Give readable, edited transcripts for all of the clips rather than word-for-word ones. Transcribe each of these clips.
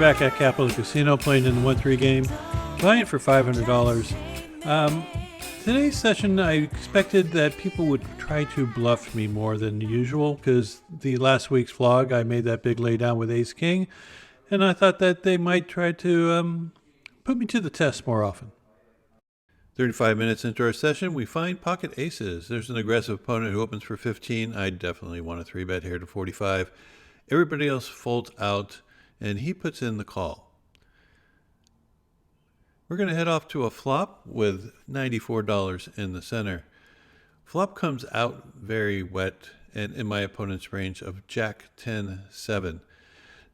back at Capital Casino playing in the 1-3 game, playing for $500. Today's session, I expected that people would try to bluff me more than usual because the last week's vlog, I made that big laydown with Ace King, and I thought that they might try to put me to the test more often. 35 minutes into our session, we find pocket aces. There's an aggressive opponent who opens for 15. I definitely want a 3-bet here to 45. Everybody else folds out, and he puts in the call. We're going to head off to a flop with $94 in the center. Flop comes out very wet and in my opponent's range of Jack 10-7.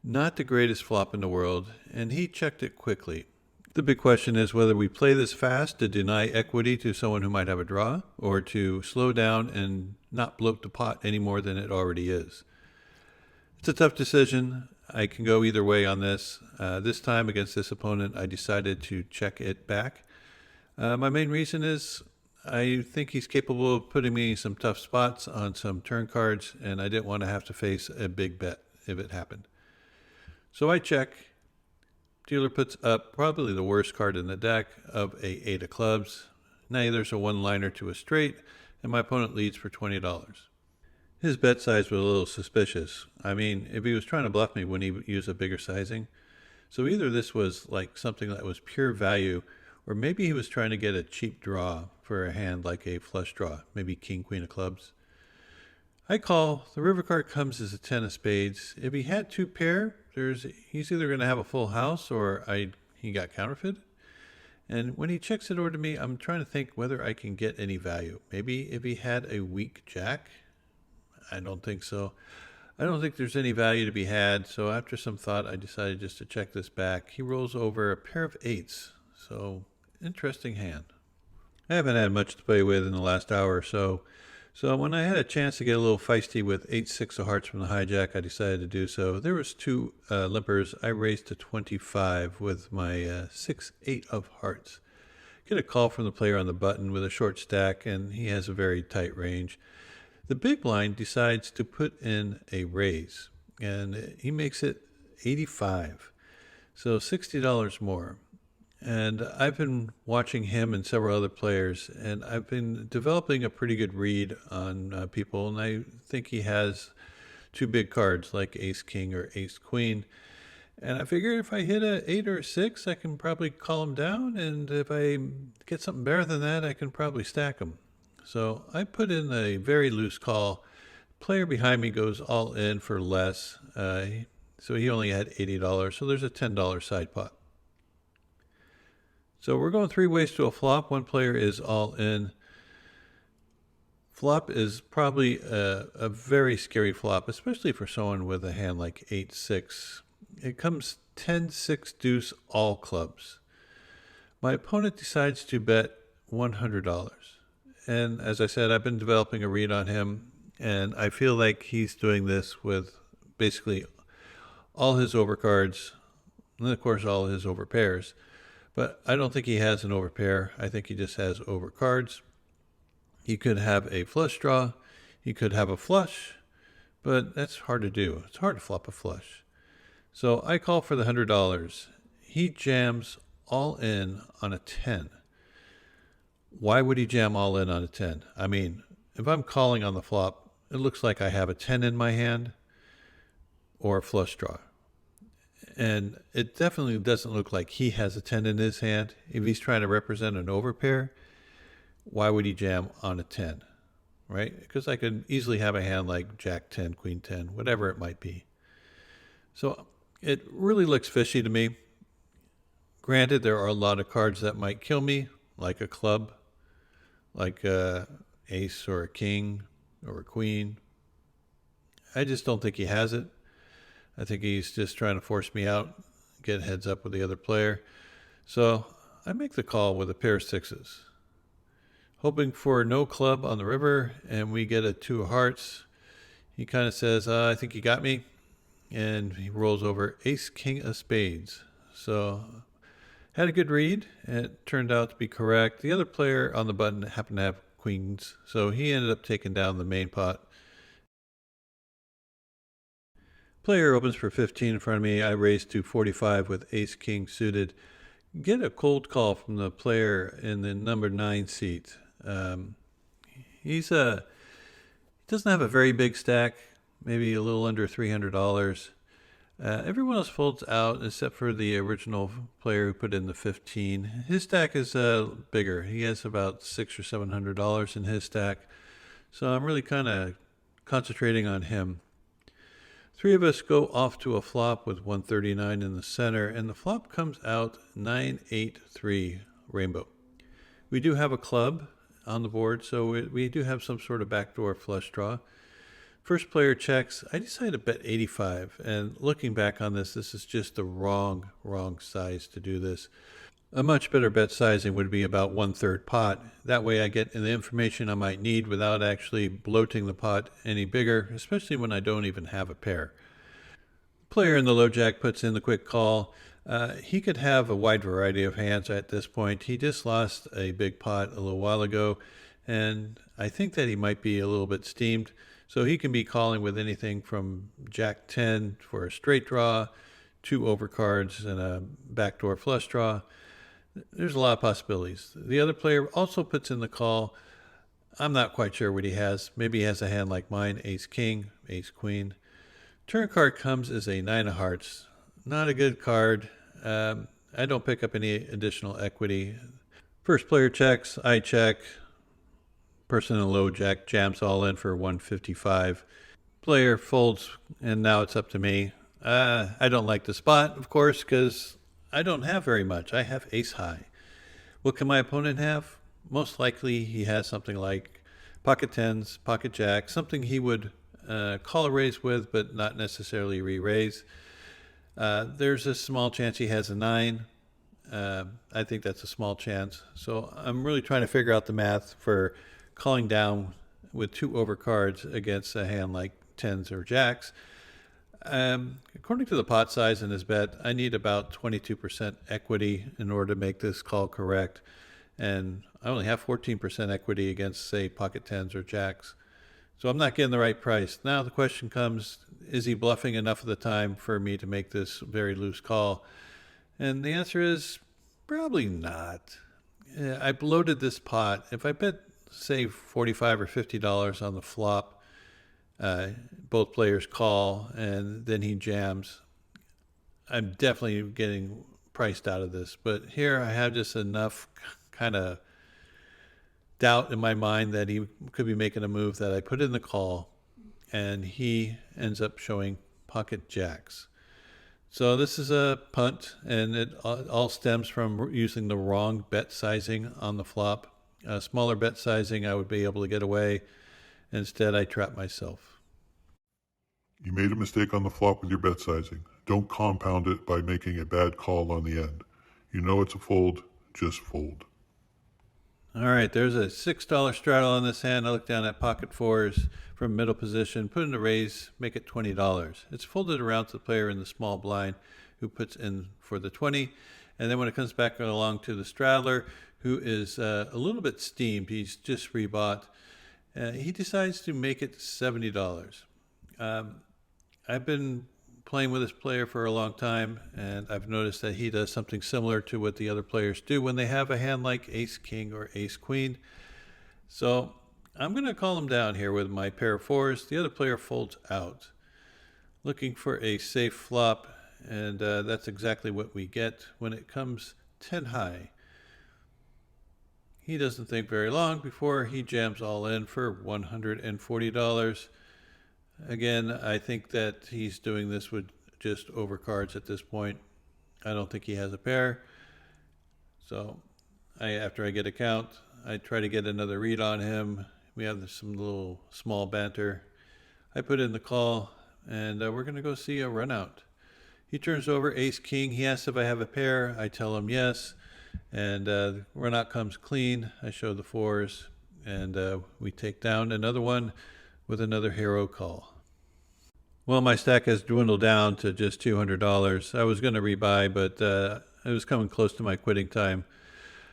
Not the greatest flop in the world, and he checked it quickly. The big question is whether we play this fast to deny equity to someone who might have a draw, or to slow down and not bloat the pot any more than it already is. It's a tough decision. I can go either way on this. This time against this opponent, I decided to check it back. My main reason is I think he's capable of putting me in some tough spots on some turn cards, and I didn't want to have to face a big bet if it happened. So I check. Dealer puts up probably the worst card in the deck of a 8 of clubs. Now there's a one-liner to a straight, and my opponent leads for $20. His bet size was a little suspicious. I mean, if he was trying to bluff me, wouldn't he use a bigger sizing? So either this was like something that was pure value, or maybe he was trying to get a cheap draw for a hand like a flush draw, maybe king, queen of clubs. I call. The river card comes as a 10 of spades. If he had 2 pair, he's either going to have a full house or he got counterfeited. And when he checks it over to me, I'm trying to think whether I can get any value. Maybe if he had a weak jack. I don't think so. I don't think there's any value to be had. So after some thought, I decided just to check this back. He rolls over a pair of 8s. So interesting hand. I haven't had much to play with in the last hour or so. So when I had a chance to get a little feisty with 8-6 of hearts from the hijack, I decided to do so. There was 2 limpers. I raised to 25 with my 6-8 of hearts. Get a call from the player on the button with a short stack, and he has a very tight range. The big blind decides to put in a raise, and he makes it 85. So $60 more. And I've been watching him and several other players, and I've been developing a pretty good read on people, and I think he has 2 big cards like ace king or ace queen. And I figure if I hit a 8 or a 6, I can probably call him down, and if I get something better than that, I can probably stack him. So I put in a very loose call. Player behind me goes all in for less, so he only had $80, so there's a $10 side pot. So we're going 3 ways to a flop. One player is all in. Flop is probably a very scary flop, especially for someone with a hand like 8-6. It comes 10-6 deuce all clubs. My opponent decides to bet $100. And as I said, I've been developing a read on him, and I feel like he's doing this with basically all his overcards, and of course all his overpairs. But I don't think he has an overpair. I think he just has overcards. He could have a flush draw. He could have a flush, but that's hard to do. It's hard to flop a flush. So I call for the $100. He jams all in on a 10. Why would he jam all in on a 10? I mean, if I'm calling on the flop, it looks like I have a 10 in my hand or a flush draw. And it definitely doesn't look like he has a 10 in his hand. If he's trying to represent an overpair, why would he jam on a 10, right? Because I could easily have a hand like Jack 10, Queen 10, whatever it might be. So it really looks fishy to me. Granted, there are a lot of cards that might kill me, like a club, like a ace or a king or a queen. I just don't think he has it. I think he's just trying to force me out, get heads up with the other player. So I make the call with a pair of 6s. Hoping for no club on the river, and we get a 2 of hearts. He kind of says, I think you got me. And he rolls over ace, king of spades. So had a good read, and it turned out to be correct. The other player on the button happened to have queens, so he ended up taking down the main pot. Player opens for 15 in front of me. I raise to 45 with ace king suited. Get a cold call from the player in the number 9 seat. He doesn't have a very big stack, maybe a little under $300. Everyone else folds out except for the original player who put in the 15. His stack is bigger. He has about $600 or $700 in his stack. So I'm really kind of concentrating on him. Three of us go off to a flop with 139 in the center, and the flop comes out 9-8-3 rainbow. We do have a club on the board, so we do have some sort of backdoor flush draw. First player checks. I decided to bet 85, and looking back on this is just the wrong size to do this. A much better bet sizing would be about 1/3 pot. That way I get the information I might need without actually bloating the pot any bigger, especially when I don't even have a pair. Player in the low jack puts in the quick call. He could have a wide variety of hands at this point. He just lost a big pot a little while ago, and I think that he might be a little bit steamed. So he can be calling with anything from Jack 10 for a straight draw, 2 overcards, and a backdoor flush draw. There's a lot of possibilities. The other player also puts in the call. I'm not quite sure what he has. Maybe he has a hand like mine, ace king, ace queen. Turn card comes as a 9 of hearts. Not a good card. I don't pick up any additional equity. First player checks, I check. Person in the low jack jams all in for 155. Player folds, and now it's up to me. I don't like the spot, of course, because I don't have very much. I have ace high. What can my opponent have? Most likely he has something like pocket tens, pocket jacks, something he would call a raise with, but not necessarily re-raise. There's a small chance he has a 9. I think that's a small chance. So I'm really trying to figure out the math for calling down with 2 overcards against a hand like tens or jacks. According to the pot size in his bet, I need about 22% equity in order to make this call correct. And I only have 14% equity against, say, pocket tens or jacks. So I'm not getting the right price. Now the question comes, is he bluffing enough of the time for me to make this very loose call? And the answer is probably not. I bloated this pot. If I bet, say, $45 or $50 on the flop, both players call, and then he jams, I'm definitely getting priced out of this. But here I have just enough kind of doubt in my mind that he could be making a move that I put in the call, and he ends up showing pocket jacks. So this is a punt, and it all stems from using the wrong bet sizing on the flop. Smaller bet sizing, I would be able to get away. Instead, I trap myself. You made a mistake on the flop with your bet sizing. Don't compound it by making a bad call on the end. You know it's a fold, just fold. All right, there's a $6 straddle on this hand. I look down at pocket fours from middle position, put in a raise, make it $20. It's folded around to the player in the small blind who puts in for the 20. And then when it comes back along to the straddler, who is a little bit steamed, he's just rebought, he decides to make it $70. I've been playing with this player for a long time, and I've noticed that he does something similar to what the other players do when they have a hand like ace king or ace queen. So I'm going to call him down here with my pair of fours. The other player folds out, looking for a safe flop, and that's exactly what we get when it comes 10 high. He doesn't think very long before he jams all in for $140. Again, I think that he's doing this with just overcards at this point. I don't think he has a pair. So after I get a count, I try to get another read on him. We have some little small banter. I put in the call, and we're going to go see a run out. He turns over ace king. He asks if I have a pair. I tell him yes. And run out comes clean. I show the fours, and we take down another one with another hero call. Well, my stack has dwindled down to just $200. I was going to rebuy, but it was coming close to my quitting time.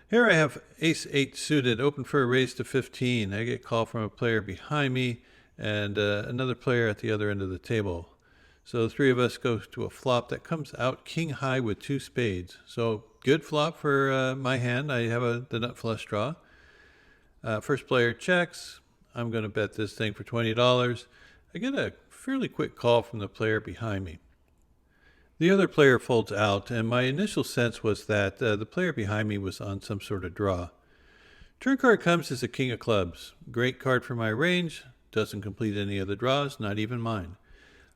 Here I have ace 8 suited, open for a raise to 15. I get a call from a player behind me and another player at the other end of the table. So the three of us go to a flop that comes out king high with two spades. So good flop for my hand. I have the nut flush draw. First player checks. I'm going to bet this thing for $20. I get a fairly quick call from the player behind me. The other player folds out, and my initial sense was that the player behind me was on some sort of draw. Turn card comes as a king of clubs. Great card for my range. Doesn't complete any of the draws, not even mine.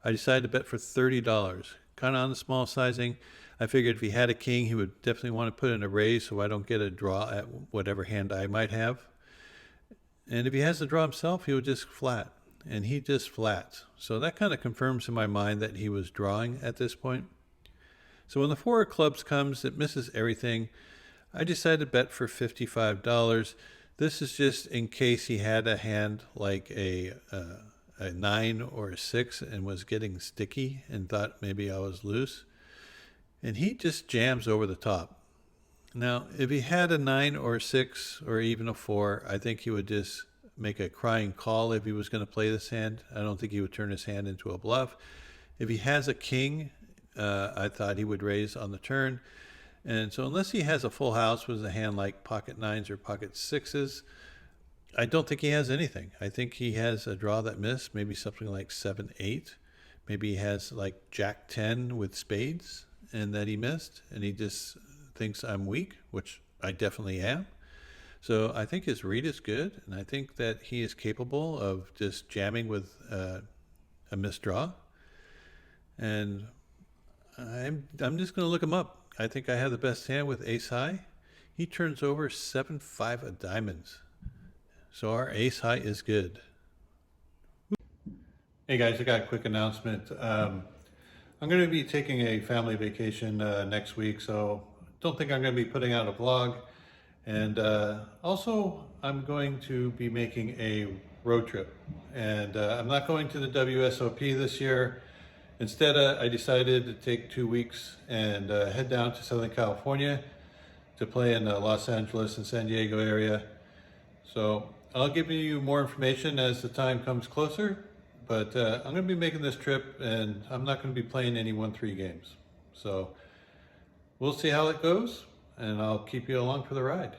I decided to bet for $30. Kind of on the small sizing. I figured if he had a king, he would definitely want to put in a raise so I don't get a draw at whatever hand I might have. And if he has the draw himself, he would just flat. And he just flats. So that kind of confirms in my mind that he was drawing at this point. So when the four of clubs comes, it misses everything. I decided to bet for $55. This is just in case he had a hand like a 9 or a 6 and was getting sticky and thought maybe I was loose. And he just jams over the top. Now, if he had a 9 or a 6 or even a 4, I think he would just make a crying call if he was going to play this hand. I don't think he would turn his hand into a bluff. If he has a king, I thought he would raise on the turn. And so unless he has a full house with a hand like pocket 9s or pocket 6s, I don't think he has anything. I think he has a draw that missed, maybe something like 7-8. Maybe he has like Jack 10 with spades and that he missed, and he just thinks I'm weak, which I definitely am. So I think his read is good, and I think that he is capable of just jamming with a missed draw. And I'm just going to look him up. I think I have the best hand with ace high. He turns over 7-5 of diamonds. So our ace high is good. Hey guys, I got a quick announcement. I'm going to be taking a family vacation next week, so don't think I'm going to be putting out a vlog. And also, I'm going to be making a road trip. And I'm not going to the WSOP this year. Instead, I decided to take 2 weeks and head down to Southern California to play in the Los Angeles and San Diego area. So I'll give you more information as the time comes closer. But I'm going to be making this trip, and I'm not going to be playing any 1-3 games. So we'll see how it goes, and I'll keep you along for the ride.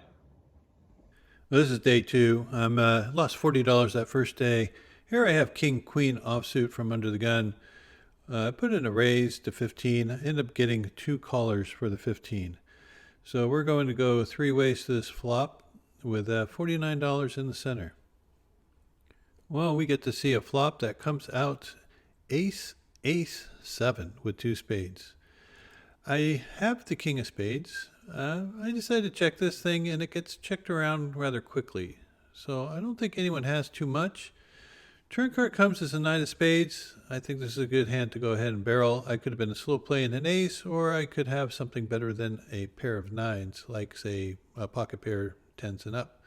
This is day 2. I'm lost $40 that first day. Here I have king queen offsuit from under the gun. I put in a raise to 15. I ended up getting 2 callers for the 15. So we're going to go 3 ways to this flop with $49 in the center. Well, we get to see a flop that comes out ace 7 with 2 spades. I have the king of spades. I decided to check this thing, and it gets checked around rather quickly. So I don't think anyone has too much. Turn card comes as a 9 of spades. I think this is a good hand to go ahead and barrel. I could have been a slow play in an ace, or I could have something better than a pair of 9s, like say a pocket pair 10s and up.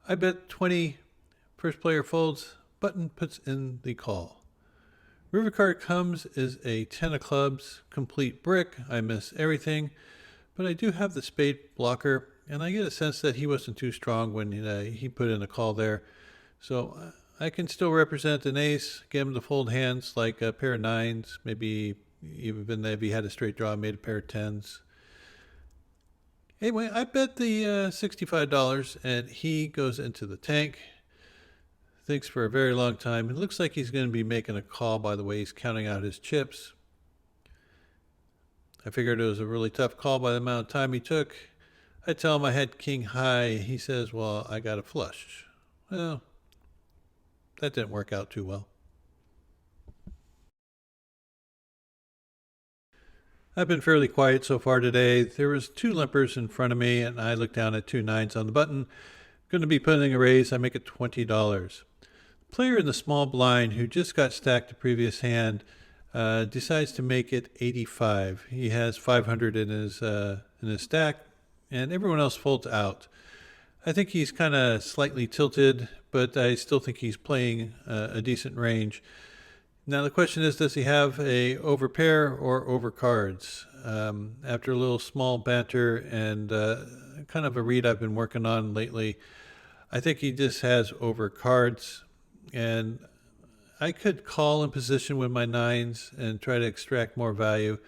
I bet 20. First player folds, button puts in the call. River card comes is a 10 of clubs, complete brick. I miss everything, but I do have the spade blocker, and I get a sense that he wasn't too strong when he put in a call there. So I can still represent an ace, get him to fold hands like a pair of 9s, maybe even if he had a straight draw, made a pair of 10s. Anyway, I bet the $65, and he goes into the tank. Thinks for a very long time. It looks like he's going to be making a call by the way he's counting out his chips. I figured it was a really tough call by the amount of time he took. I tell him I had king high. He says, well, I got a flush. Well, that didn't work out too well. I've been fairly quiet so far today. There was 2 limpers in front of me, and I looked down at 2 9s on the button. Going to be putting a raise. I make it $20. Player in the small blind who just got stacked the previous hand decides to make it 85. He has 500 in his stack, and everyone else folds out. I think he's kind of slightly tilted, but I still think he's playing a decent range. Now the question is, does he have a over pair or over cards? After a little small banter and kind of a read I've been working on lately, I think he just has over cards. And I could call in position with my nines and try to extract more value,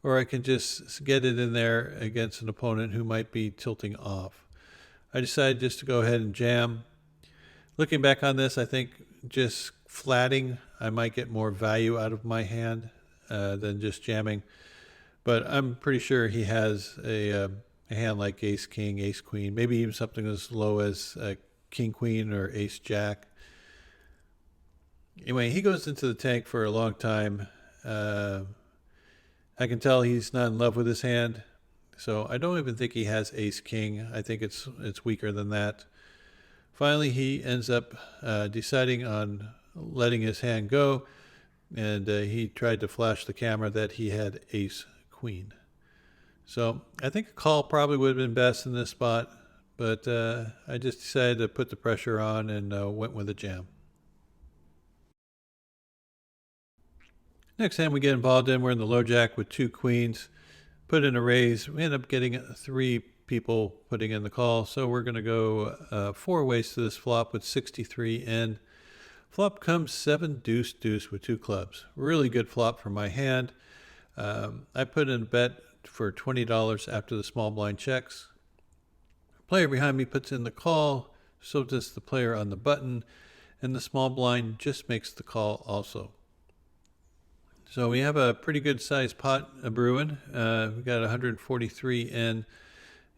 or I can just get it in there against an opponent who might be tilting off. I decided just to go ahead and jam. Looking back on this, I think just flatting, I might get more value out of my hand than just jamming. But I'm pretty sure he has a hand like ace king, ace queen, maybe even something as low as king queen or ace jack. Anyway, he goes into the tank for a long time. I can tell he's not in love with his hand, so I don't even think he has ace king. I think it's weaker than that. Finally, he ends up deciding on letting his hand go, and he tried to flash the camera that he had ace queen. So I think a call probably would have been best in this spot, but I just decided to put the pressure on and went with a jam. Next hand we get involved in, we're in the low jack with two queens. Put in a raise. We end up getting three people putting in the call, so we're going to go four ways to this flop with 63 in. Flop comes 7 deuce deuce with two clubs. Really good flop for my hand. I put in a bet for $20 after the small blind checks. Player behind me puts in the call, so does the player on the button, and the small blind just makes the call also. So we have a pretty good sized pot brewing. We got 143 in,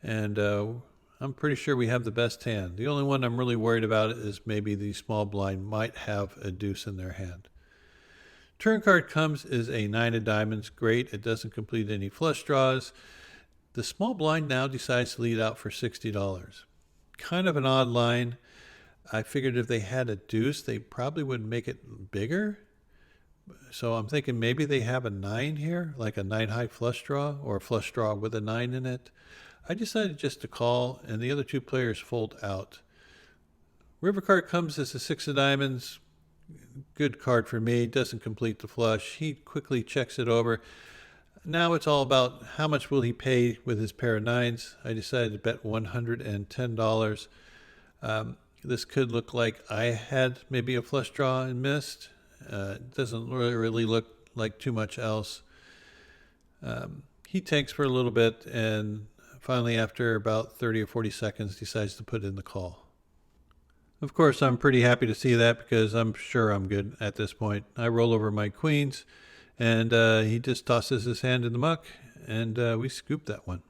and I'm pretty sure we have the best hand. The only one I'm really worried about is maybe the small blind might have a deuce in their hand. Turn card comes is a 9 of diamonds. Great. It doesn't complete any flush draws. The small blind now decides to lead out for $60. Kind of an odd line. I figured if they had a deuce, they probably would make it bigger. So I'm thinking maybe they have a 9 here, like a 9 high flush draw or a flush draw with a 9 in it. I decided just to call, and the other two players fold out. River card comes as a 6 of diamonds. Good card for me. Doesn't complete the flush. He quickly checks it over. Now it's all about how much will he pay with his pair of nines. I decided to bet $110. This could look like I had maybe a flush draw and missed. It doesn't really look like too much else. He tanks for a little bit and finally, after about 30 or 40 seconds, decides to put in the call. Of course, I'm pretty happy to see that because I'm sure I'm good at this point. I roll over my queens and he just tosses his hand in the muck and we scoop that one.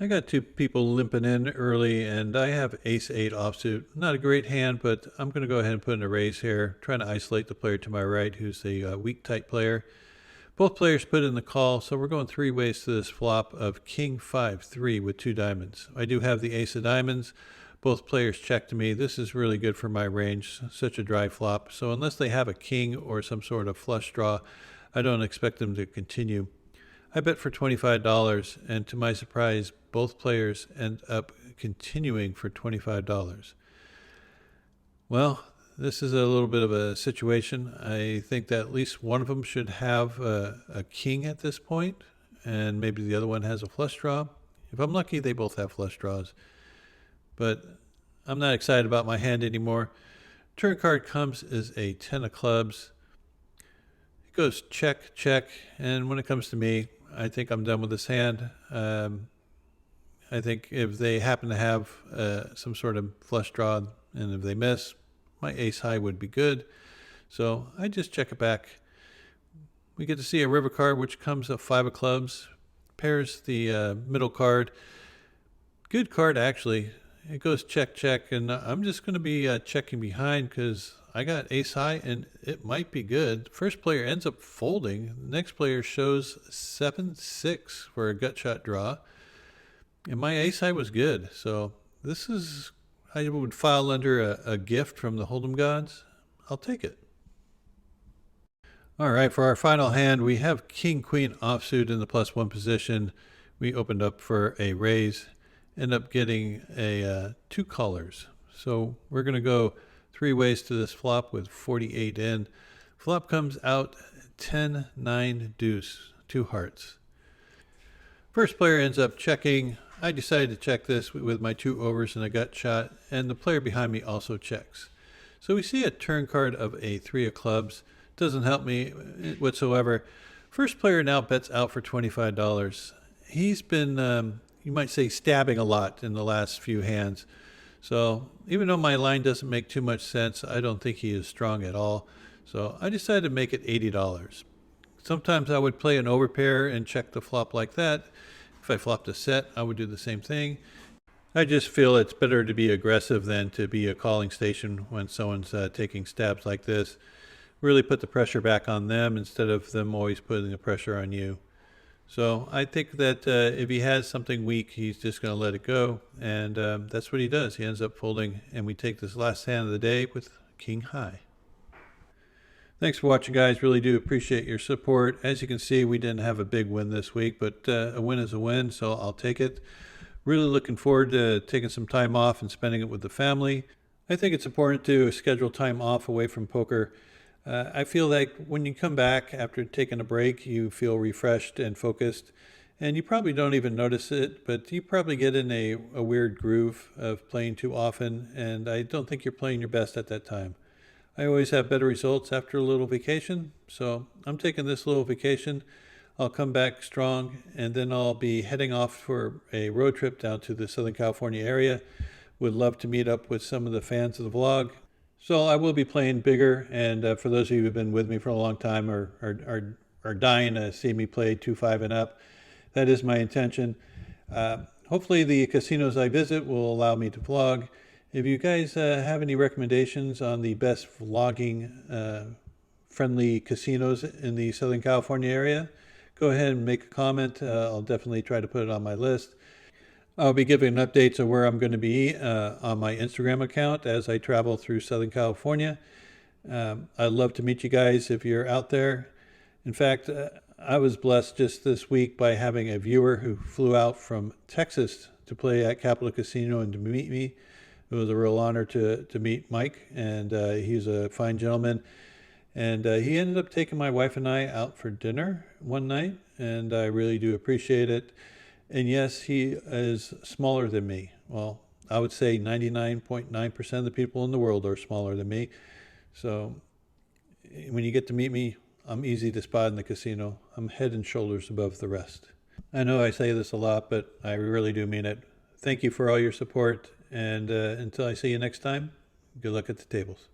I got two people limping in early, and I have ace-8 offsuit. Not a great hand, but I'm going to go ahead and put in a raise here, trying to isolate the player to my right, who's a weak tight player. Both players put in the call, so we're going three ways to this flop of king 5-3 with two diamonds. I do have the ace of diamonds. Both players check to me. This is really good for my range, such a dry flop. So unless they have a king or some sort of flush draw, I don't expect them to continue. I bet for $25, and to my surprise, both players end up continuing for $25. Well, this is a little bit of a situation. I think that at least one of them should have a king at this point, and maybe the other one has a flush draw. If I'm lucky, they both have flush draws. But I'm not excited about my hand anymore. Turn card comes is a 10 of clubs. It goes check, check, and when it comes to me, I think I'm done with this hand. I think if they happen to have some sort of flush draw, and if they miss, my ace high would be good. So I just check it back. We get to see a river card, which comes a 5 of clubs, pairs the middle card. Good card, actually. It goes check, check, and I'm just going to be checking behind because I got ace high, and it might be good. First player ends up folding. The next player shows 7-6 for a gut shot draw. And my ace high was good. So this is, I would file under a gift from the Hold'em gods. I'll take it. All right, for our final hand, we have king, queen offsuit in the +1 position. We opened up for a raise, end up getting a 2 callers. So we're going to go three ways to this flop with 48 in. Flop comes out 10-9 deuce, 2 hearts. First player ends up checking. I decided to check this with my 2 overs and a gut shot, and the player behind me also checks. So we see a turn card of a 3 of clubs. Doesn't help me whatsoever. First player now bets out for $25. He's been, you might say, stabbing a lot in the last few hands. So even though my line doesn't make too much sense, I don't think he is strong at all. So I decided to make it $80. Sometimes I would play an overpair and check the flop like that. If I flopped a set, I would do the same thing. I just feel it's better to be aggressive than to be a calling station when someone's taking stabs like this. Really put the pressure back on them instead of them always putting the pressure on you. So I think that if he has something weak, he's just going to let it go. And that's what he does. He ends up folding, and we take this last hand of the day with king high. Thanks for watching, guys. Really do appreciate your support. As you can see, we didn't have a big win this week, but a win is a win, so I'll take it. Really looking forward to taking some time off and spending it with the family. I think it's important to schedule time off away from poker. I feel like when you come back after taking a break, you feel refreshed and focused, and you probably don't even notice it, but you probably get in a weird groove of playing too often, and I don't think you're playing your best at that time. I always have better results after a little vacation, so I'm taking this little vacation. I'll come back strong, and then I'll be heading off for a road trip down to the Southern California area. Would love to meet up with some of the fans of the vlog. So I will be playing bigger, and for those of you who've been with me for a long time or are dying to see me play 2-5 and up, that is my intention. Hopefully the casinos I visit will allow me to vlog. If you guys have any recommendations on the best vlogging friendly casinos in the Southern California area, go ahead and make a comment. I'll definitely try to put it on my list. I'll be giving updates of where I'm going to be on my Instagram account as I travel through Southern California. I'd love to meet you guys if you're out there. In fact, I was blessed just this week by having a viewer who flew out from Texas to play at Capitol Casino and to meet me. It was a real honor to meet Mike, and he's a fine gentleman. And he ended up taking my wife and I out for dinner one night, and I really do appreciate it. And yes, he is smaller than me. Well, I would say 99.9% of the people in the world are smaller than me. So when you get to meet me, I'm easy to spot in the casino. I'm head and shoulders above the rest. I know I say this a lot, but I really do mean it. Thank you for all your support. And until I see you next time, good luck at the tables.